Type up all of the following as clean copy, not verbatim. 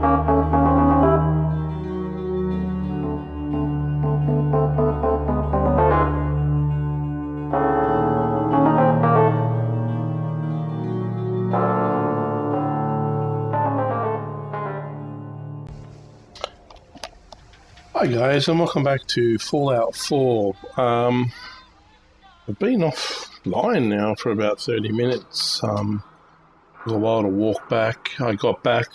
Hi guys, and welcome back to Fallout 4. I've been offline now for about 30 minutes. It was a while to walk back. I got back,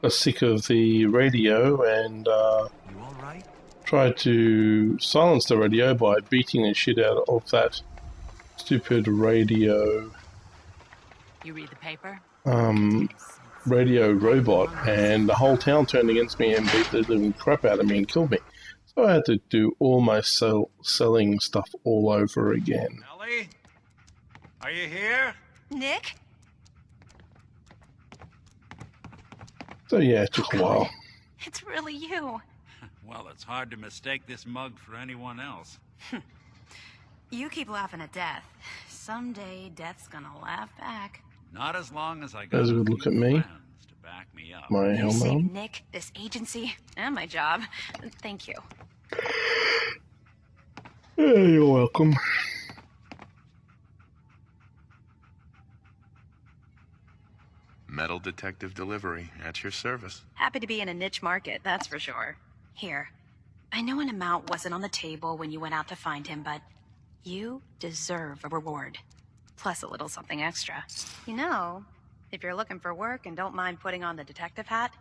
was sick of the radio, and You all right? tried to silence the radio by beating the shit out of that stupid radio. You read the paper? Radio robot, and the whole town turned against me and beat the living crap out of me and killed me. So I had to do all my selling stuff all over again. Ellie? Are you here? Nick? So yeah, it took a while. It's really you. Well, it's hard to mistake this mug for anyone else. You keep laughing at death. Someday, death's gonna laugh back. Not as long as I got There's a good look at me. friends to back me up. My You helmet saved on. Nick, this agency, and my job. Thank you. Yeah, you're welcome. Metal detective delivery at your service. Happy to be in a niche market, that's for sure. Here, I know an amount wasn't on the table when you went out to find him, but you deserve a reward. Plus a little something extra. You know, if you're looking for work and don't mind putting on the detective hat,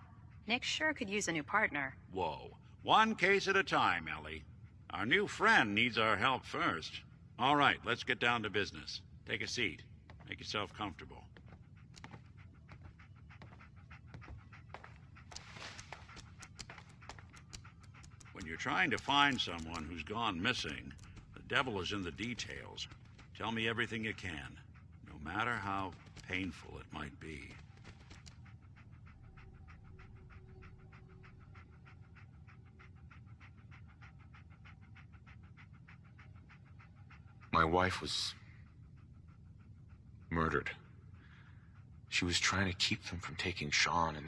Nick sure could use a new partner. Whoa. One case at a time, Ellie. Our new friend needs our help first. All right, let's get down to business. Take a seat. Make yourself comfortable. When you're trying to find someone who's gone missing, the devil is in the details. Tell me everything you can, no matter how painful it might be. My wife was murdered. She was trying to keep them from taking Sean, and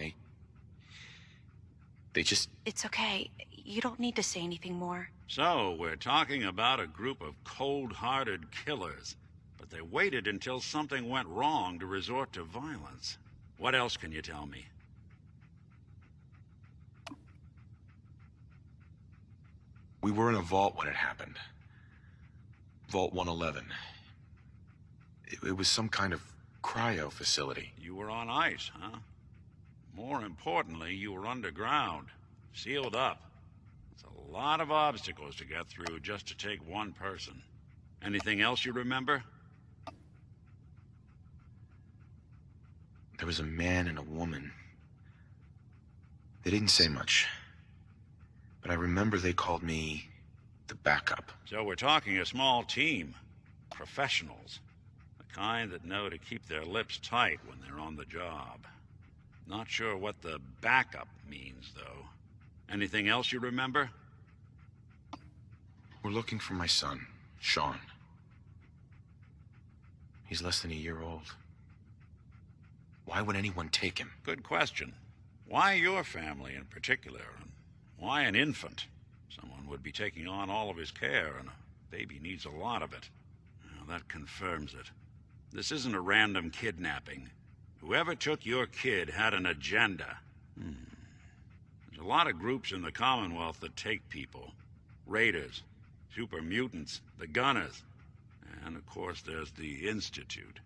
they just... It's okay. You don't need to say anything more. So, we're talking about a group of cold-hearted killers, but they waited until something went wrong to resort to violence. What else can you tell me? We were in a vault when it happened. Vault 111. It was some kind of cryo facility. You were on ice, huh? More importantly, you were underground, sealed up. It's a lot of obstacles to get through just to take one person. Anything else you remember? There was a man and a woman. They didn't say much, but I remember they called me the backup. So we're talking a small team. Professionals. The kind that know to keep their lips tight when they're on the job. Not sure what the backup means, though. Anything else you remember? We're looking for my son, Sean. He's less than a year old. Why would anyone take him? Good question. Why your family in particular? And why an infant? Someone would be taking on all of his care, and a baby needs a lot of it. Well, that confirms it. This isn't a random kidnapping. Whoever took your kid had an agenda. There's a lot of groups in the Commonwealth that take people. Raiders, super mutants, the Gunners, and of course there's the Institute.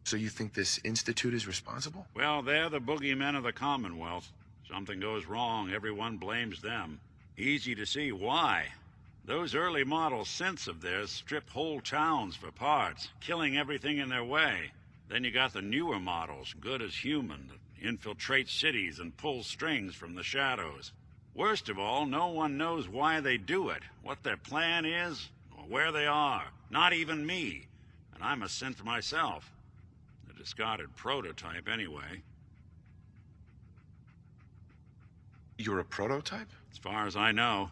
So you think this institute is responsible? Well, they're the boogeymen of the Commonwealth. Something goes wrong, everyone blames them. Easy to see why. Those early model synths of theirs strip whole towns for parts, killing everything in their way. Then you got the newer models, good as human, that infiltrate cities and pull strings from the shadows. Worst of all, no one knows why they do it, what their plan is, or where they are. Not even me. And I'm a synth myself. A discarded prototype, anyway. You're a prototype? As far as I know.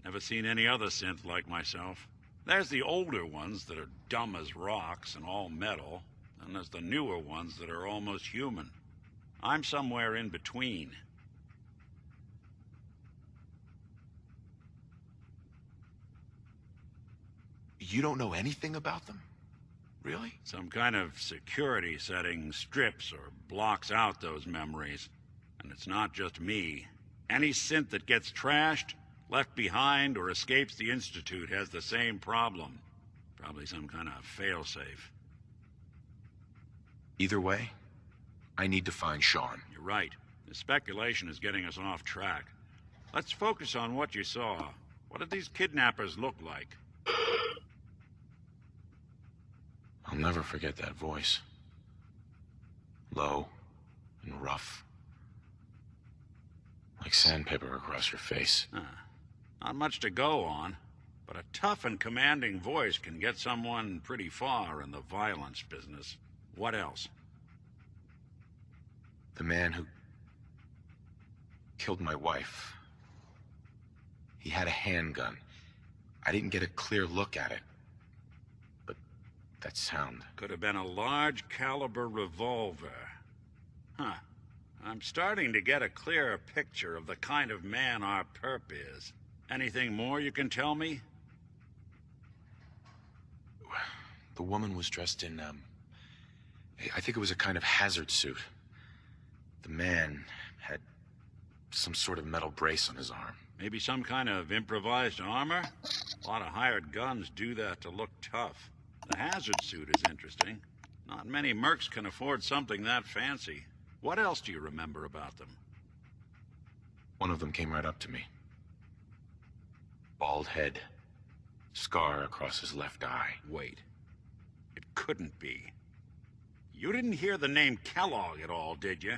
Never seen any other synth like myself. There's the older ones that are dumb as rocks and all metal. and there's the newer ones that are almost human. I'm somewhere in between. You don't know anything about them? Really? Some kind of security setting strips or blocks out those memories. And it's not just me. Any synth that gets trashed, left behind, or escapes the Institute has the same problem. Probably some kind of failsafe. Either way, I need to find Sean. You're right. The speculation is getting us off track. Let's focus on what you saw. What did these kidnappers look like? I'll never forget that voice. Low and rough. Like sandpaper across your face. Not much to go on, but a tough and commanding voice can get someone pretty far in the violence business. What else? The man who killed my wife. He had a handgun. I didn't get a clear look at it. But that sound... Could have been a large caliber revolver. Huh. I'm starting to get a clearer picture of the kind of man our perp is. Anything more you can tell me? The woman was dressed in, I think it was a kind of hazard suit. The man had some sort of metal brace on his arm. Maybe some kind of improvised armor? A lot of hired guns do that to look tough. The hazard suit is interesting. Not many mercs can afford something that fancy. What else do you remember about them? One of them came right up to me. Bald head. Scar across his left eye. Wait. It couldn't be. You didn't hear the name Kellogg at all, did you?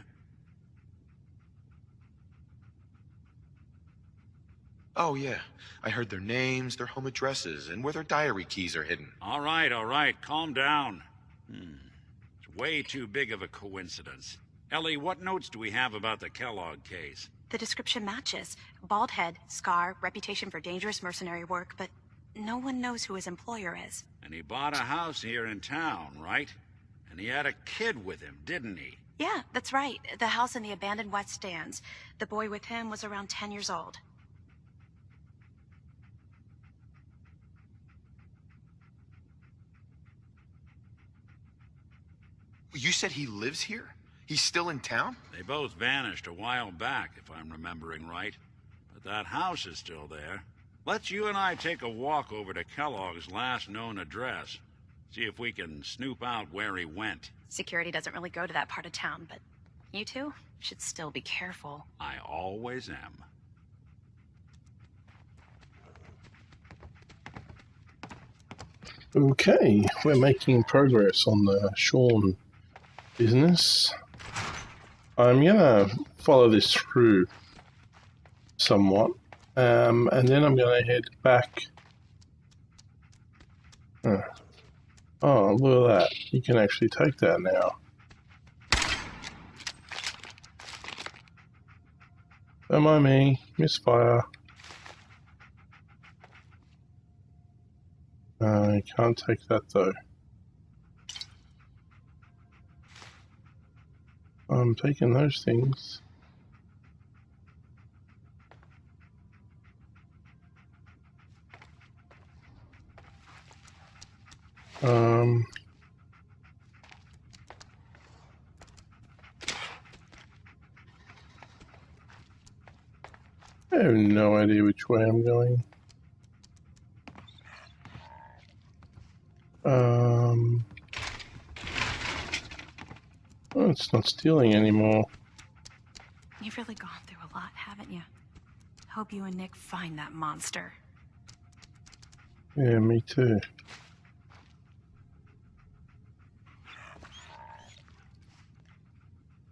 Oh, yeah. I heard their names, their home addresses, and where their diary keys are hidden. All right. Calm down. It's way too big of a coincidence. Ellie, what notes do we have about the Kellogg case? The description matches. Bald head, scar, reputation for dangerous mercenary work, but no one knows who his employer is. And he bought a house here in town, right? And he had a kid with him, didn't he? Yeah, that's right. The house in the abandoned West Stands. The boy with him was around 10 years old. You said he lives here? He's still in town? They both vanished a while back, if I'm remembering right. But that house is still there. Let's you and I take a walk over to Kellogg's last known address. See if we can snoop out where he went. Security doesn't really go to that part of town, but you two should still be careful. I always am. Okay, we're making progress on the Sean business. I'm gonna follow this through somewhat, and then I'm gonna head back. Oh, look at that. You can actually take that now. Don't mind me. Misfire. I can't take that though. I'm taking those things. I have no idea which way I'm going. Oh, it's not stealing anymore. You've really gone through a lot, haven't you? Hope you and Nick find that monster. Yeah, me too.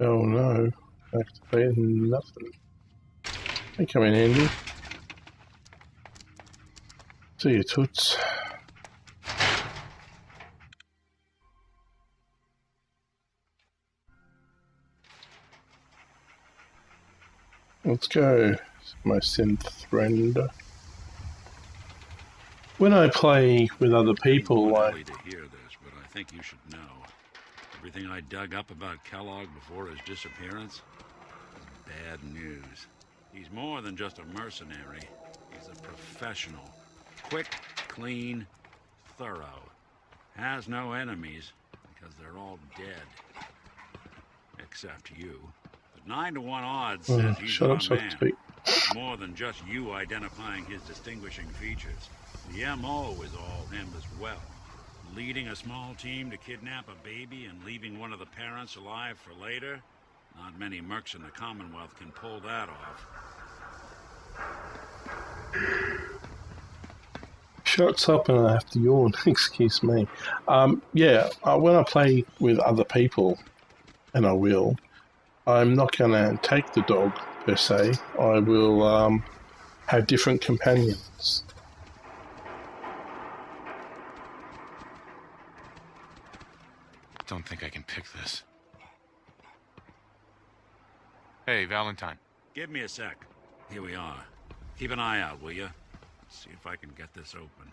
Oh no, activating nothing. They come in handy. See you, toots. Let's go, my synth friend. When I play with other people, I to hear this, but I think you should know. Everything I dug up about Kellogg before his disappearance is bad news. He's more than just a mercenary. He's a professional. Quick, clean, thorough. Has no enemies because they're all dead. Except you. But 9 to 1 odds says he's shut one up, so to man. speak. More than just you identifying his distinguishing features. The MO is all him as well. Leading a small team to kidnap a baby and leaving one of the parents alive for later? Not many mercs in the Commonwealth can pull that off. Shuts up and I have to yawn. Excuse me. Yeah, when I play with other people, and I will, I'm not going to take the dog per se. I will have different companions. Don't think I can pick this. Hey, Valentine. Give me a sec. Here we are. Keep an eye out, will you? See if I can get this open.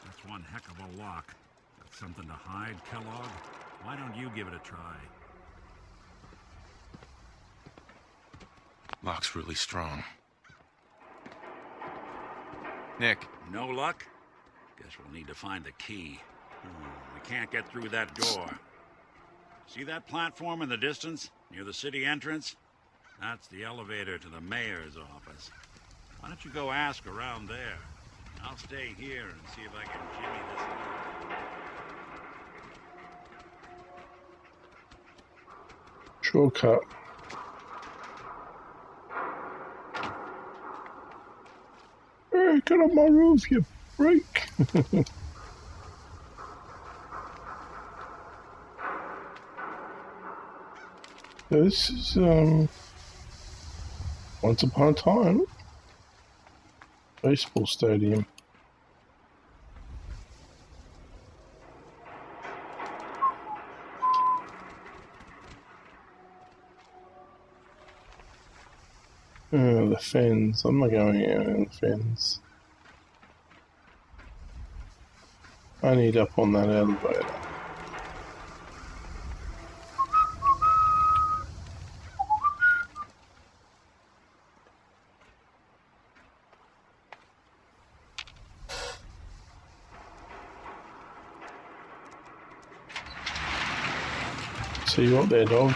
That's one heck of a lock. Got something to hide, Kellogg? Why don't you give it a try? Lock's really strong. Nick. No luck? Guess we'll need to find the key. We can't get through that door. See that platform in the distance, near the city entrance? That's the elevator to the mayor's office. Why don't you go ask around there? I'll stay here and see if I can jimmy this lock. Shortcut. Hey, get on my roof, you freak. This is, once upon a time, baseball stadium. The fens. I'm not going out in the fens. I need up on that elevator. See you up there, dog.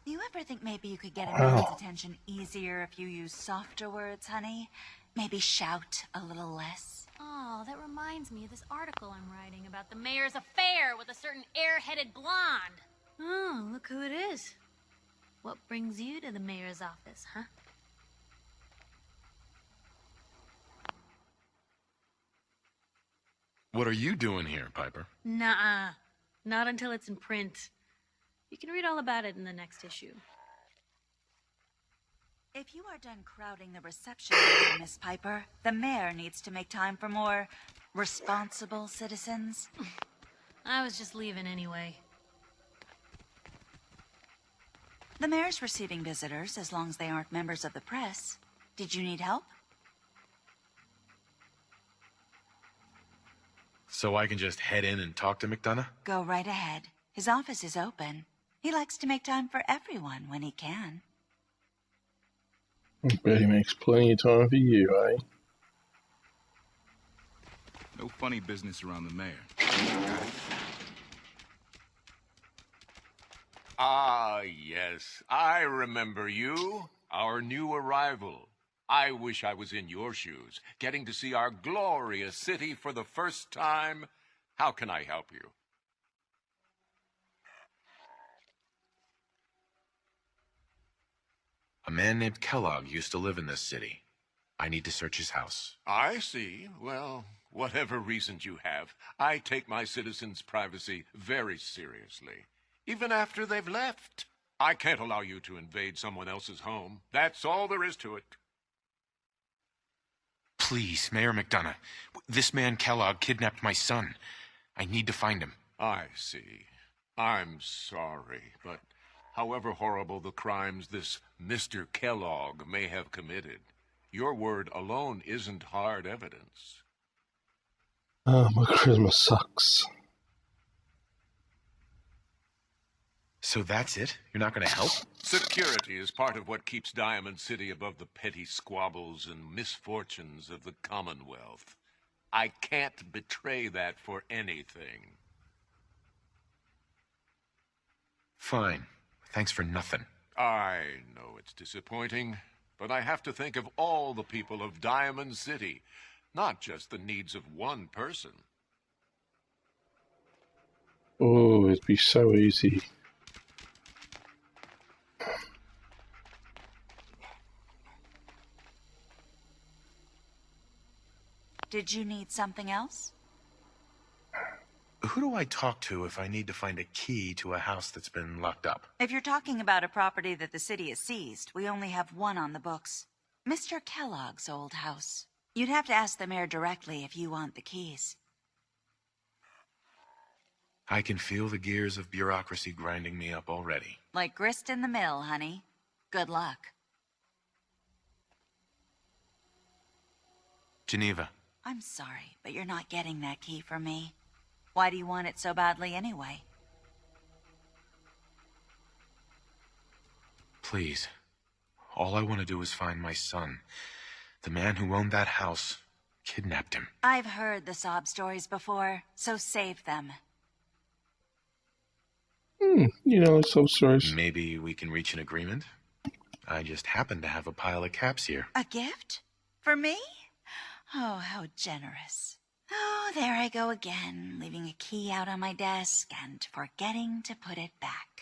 You ever think maybe you could get a man's attention easier if you use softer words, honey? Maybe shout a little less? Oh, that reminds me of this article I'm writing about the mayor's affair with a certain air-headed blonde. Oh, look who it is. What brings you to the mayor's office, huh? What are you doing here, Piper? Nuh-uh. Not until it's in print. You can read all about it in the next issue. If you are done crowding the reception area, Miss Piper, the mayor needs to make time for more responsible citizens. I was just leaving anyway. The mayor's receiving visitors as long as they aren't members of the press. Did you need help? So I can just head in and talk to McDonough? Go right ahead. His office is open. He likes to make time for everyone when he can. I bet he makes plenty of time for you, eh? No funny business around the mayor. Ah, yes. I remember you. Our new arrival. I wish I was in your shoes, getting to see our glorious city for the first time. How can I help you? A man named Kellogg used to live in this city. I need to search his house. I see. Well, whatever reasons you have, I take my citizens' privacy very seriously, even after they've left. I can't allow you to invade someone else's home. That's all there is to it. Please, Mayor McDonough. This man Kellogg kidnapped my son. I need to find him. I see. I'm sorry, but however horrible the crimes this Mr. Kellogg may have committed, your word alone isn't hard evidence. Oh, my Christmas sucks. So that's it? You're not going to help? Security is part of what keeps Diamond City above the petty squabbles and misfortunes of the Commonwealth. I can't betray that for anything. Fine. Thanks for nothing. I know it's disappointing, but I have to think of all the people of Diamond City, not just the needs of one person. Oh, it'd be so easy. Did you need something else? Who do I talk to if I need to find a key to a house that's been locked up? If you're talking about a property that the city has seized, we only have one on the books. Mr. Kellogg's old house. You'd have to ask the mayor directly if you want the keys. I can feel the gears of bureaucracy grinding me up already. Like grist in the mill, honey. Good luck. Geneva. I'm sorry, but you're not getting that key from me. Why do you want it so badly anyway? Please. All I want to do is find my son. The man who owned that house kidnapped him. I've heard the sob stories before, so save them. You know, it's so sorry. Maybe we can reach an agreement? I just happen to have a pile of caps here. A gift? For me? Oh, how generous. Oh, there I go again, leaving a key out on my desk and forgetting to put it back.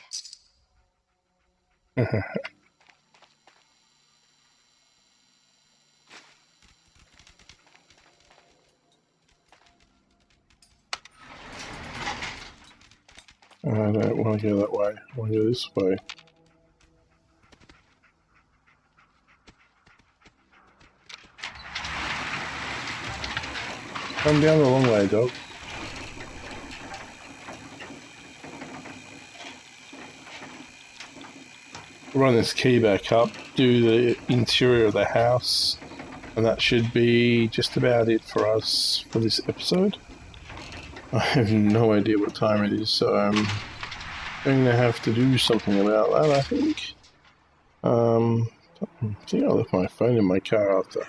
I don't want to go that way. I want to go this way. Come down the long way, dog. Run this key back up, do the interior of the house, and that should be just about it for us for this episode. I have no idea what time it is, so I'm going to have to do something about that, I think. I think I left my phone in my car after.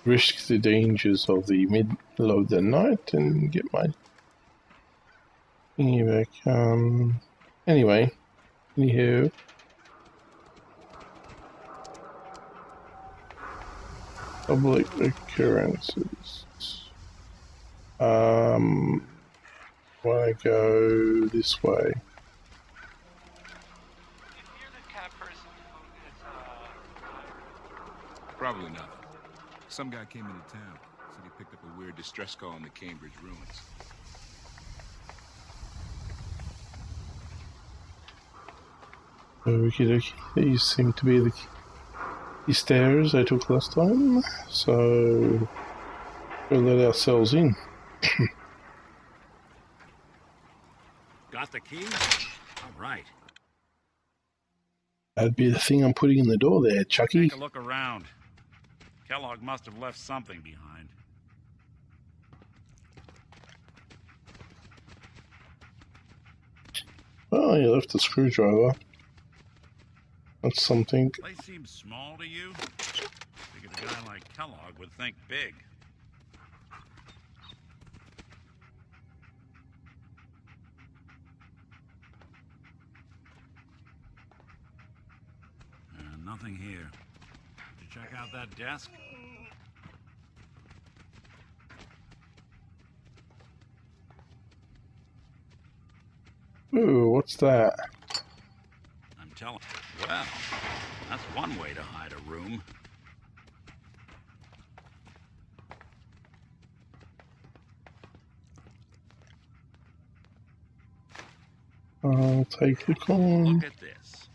Risk the dangers of the middle of the night and get my thingy back. Anyway, anywho. Public occurrences. Want to go this way. Probably not. Some guy came into town, said he picked up a weird distress call in the Cambridge ruins. Okie dokie. These seem to be the stairs I took last time, so we'll let ourselves in. Got the key? All right. That'd be the thing I'm putting in the door there, Chucky. Take a look around. Kellogg must have left something behind. Oh, you left a screwdriver. That's something. Place seems small to you? Figured a guy like Kellogg would think big. Nothing here. Did you check out that desk? Ooh, what's that? I'm telling you. Well, that's one way to hide a room. I'll take the coin. Look at this.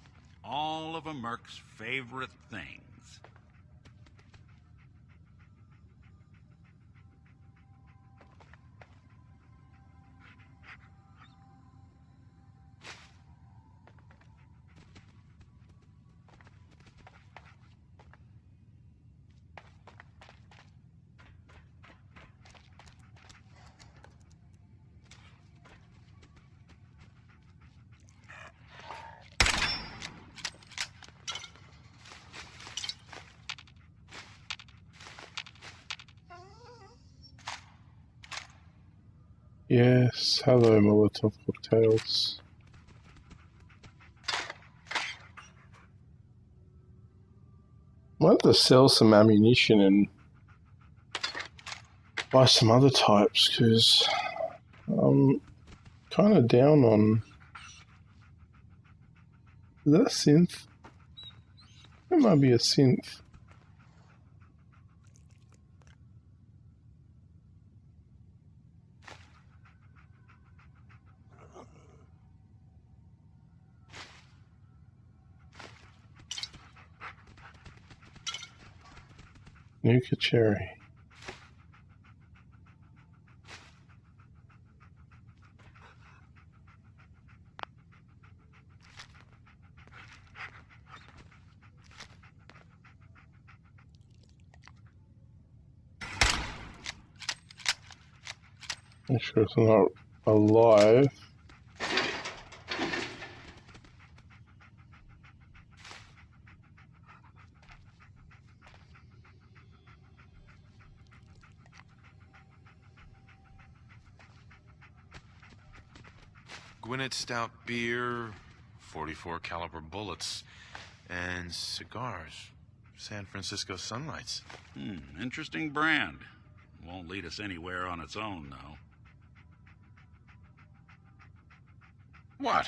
All of a merc's favorite things. Yes, hello Molotov cocktails. Might have to sell some ammunition and buy some other types, because I'm kind of down on... Is that a synth? It might be a synth. Nuka cherry. Make sure it's not alive. Gwinnett stout beer, 44 caliber bullets, and cigars. San Francisco Sunlights. Interesting brand. Won't lead us anywhere on its own, though. What?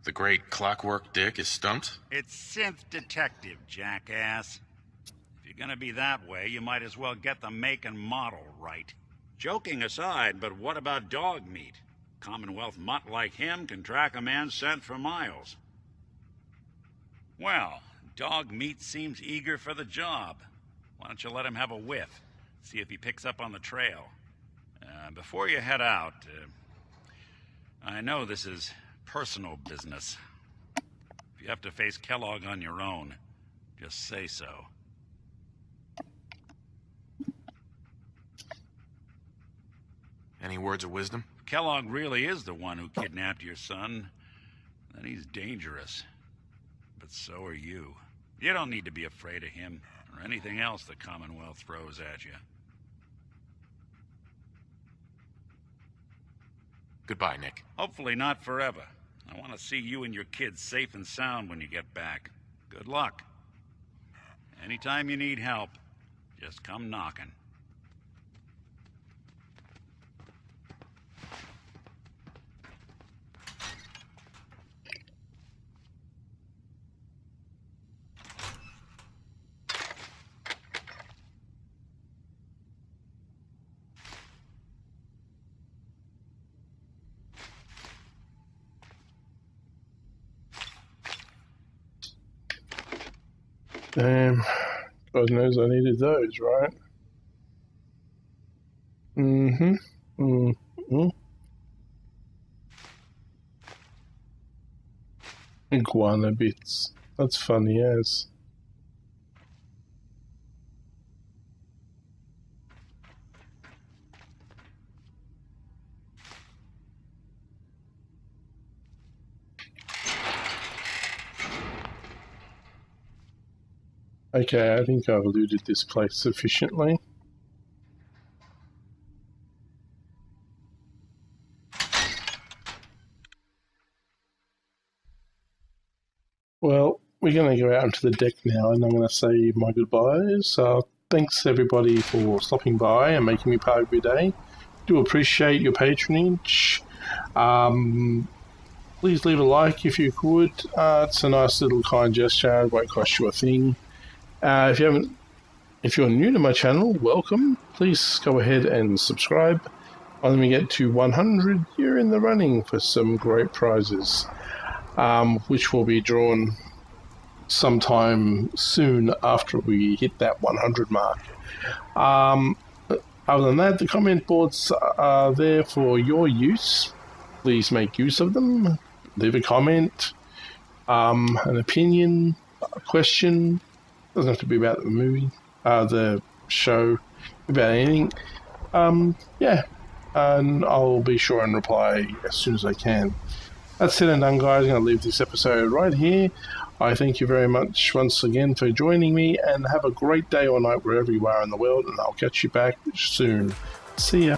The great Clockwork Dick is stumped? It's synth detective, jackass. If you're gonna be that way, you might as well get the make and model right. Joking aside, but what about dog meat? Commonwealth mutt like him can track a man's scent for miles. Well, dog meat seems eager for the job. Why don't you let him have a whiff? See if he picks up on the trail. Before you head out, I know this is personal business. If you have to face Kellogg on your own, just say so. Any words of wisdom? If Kellogg really is the one who kidnapped your son, then he's dangerous. But so are you. You don't need to be afraid of him or anything else the Commonwealth throws at you. Goodbye, Nick. Hopefully not forever. I want to see you and your kids safe and sound when you get back. Good luck. Anytime you need help, just come knocking. Damn. God knows I needed those, right? Iguana bits. That's funny as. Okay, I think I've looted this place sufficiently. Well, we're going to go out onto the deck now and I'm going to say my goodbyes. Thanks everybody for stopping by and making me part of your day. Do appreciate your patronage. Please leave a like if you could. It's a nice little kind gesture. It won't cost you a thing. If you're new to my channel, welcome. Please go ahead and subscribe. When we get to 100, you're in the running for some great prizes. which will be drawn sometime soon after we hit that 100 mark. Other than that, the comment boards are there for your use. Please make use of them. Leave a comment, an opinion, a question. Doesn't have to be about the movie, the show, about anything. Yeah, and I'll be sure and reply as soon as I can. That's it and done, guys. I'm going to leave this episode right here. I thank you very much once again for joining me, and have a great day or night wherever you are in the world, and I'll catch you back soon. See ya.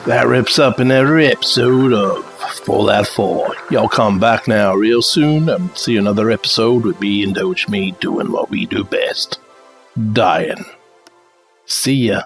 That wraps up another episode of Fallout 4. Y'all come back now real soon and see another episode with me and Doge Me doing what we do best. Dying. See ya.